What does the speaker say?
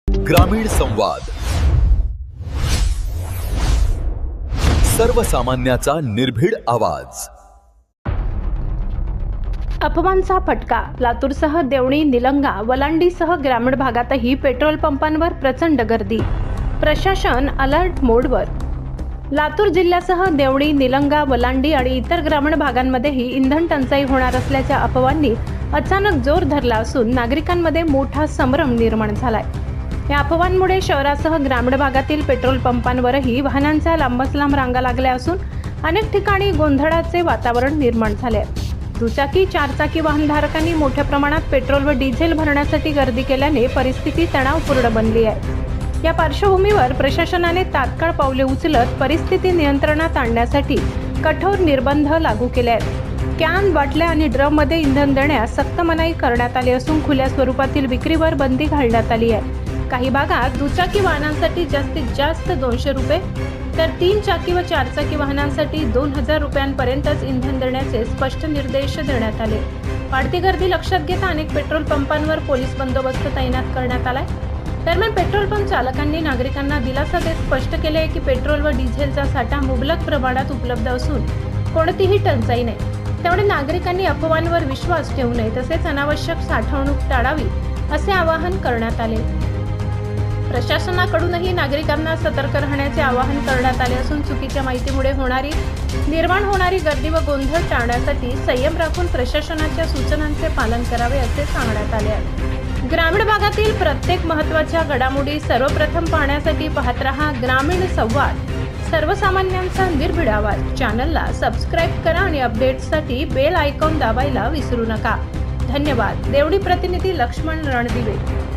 ग्रामीण संवाद, सर्वसामान्याचा निर्भीड आवाज. अफवांचा फटका. लातूरसह देवणी, निलंगा, वलांडीसह ग्रामीण भागातही पेट्रोल पंपांवर प्रचंड गर्दी. प्रशासन अलर्ट मोडवर. लातूर जिल्ह्यासह देवणी, निलंगा, वलांडी आणि इतर ग्रामीण भागांमध्येही इंधन टंचाई होणार असल्याच्या अफवांनी अचानक जोर धरला असून नागरिकांमध्ये मोठा संभ्रम निर्माण झालाय. या अफवांमुळे शहरासह ग्रामीण भागातील पेट्रोल पंपांवरही वाहनांच्या लांबच लांब रांगा लागल्या असून अनेक ठिकाणी गोंधळाचे वातावरण निर्माण झाले. दुचाकी, चारचाकी वाहनधारकांनी मोठ्या प्रमाणात पेट्रोल व डिझेल भरण्यासाठी गर्दी केल्याने परिस्थिती तणावपूर्ण बनली आहे. या पार्श्वभूमीवर प्रशासनाने तात्काळ पावले उचलत परिस्थिती नियंत्रणात आणण्यासाठी कठोर निर्बंध लागू केले आहेत. कॅन, बाटल्या आणि ड्रममध्ये इंधन देण्यास सक्त मनाई करण्यात आली असून खुल्या स्वरूपातील विक्रीवर बंदी घालण्यात आली आहे. काही भागात दुचाकी वाहनांसाठी जास्तीत जास्त 200 रुपये तर 3 चाकी व 4 चाकी वाहनांसाठी 2000 रुपयांपर्यंतच इंधन देण्याचे स्पष्ट निर्देश देण्यात आले. वाढती गर्दी लक्षात घेता अनेक पेट्रोल पंपांवर पोलीस बंदोबस्त तैनात करण्यात आलाय. दरम्यान पेट्रोल पंप चालकांनी नागरिकांना दिलासा देत स्पष्ट केले की पेट्रोल व डिझेलचा साठा मुबलक प्रमाणात उपलब्ध असून कोणतीही टंचाई नाही. त्यामुळे नागरिकांनी अफवांवर विश्वास ठेवू नये तसेच अनावश्यक साठवणूक टाळावी असे आवाहन करण्यात आले. प्रशासनाकडूनही नागरिकांना सतर्क राहण्याचे आवाहन करण्यात आले असून चुकीच्या माहितीमुळे निर्माण होणारी गर्दी व गोंधळ टाळण्यासाठी संयम राखून प्रशासनाच्या सूचनांचे पालन करावे असे सांगण्यात आले आहे. ग्रामीण भागातील प्रत्येक महत्त्वाच्या घडामोडी सर्वप्रथम पाहण्यासाठी पाहत रहा ग्रामीण संवाद, सर्वसामान्यांचा निर्भीड आवाज. चॅनलला सबस्क्राईब करा आणि अपडेट्ससाठी बेल आयकॉन दाबायला विसरू नका. धन्यवाद. देवणी प्रतिनिधी लक्ष्मण रणदिवे.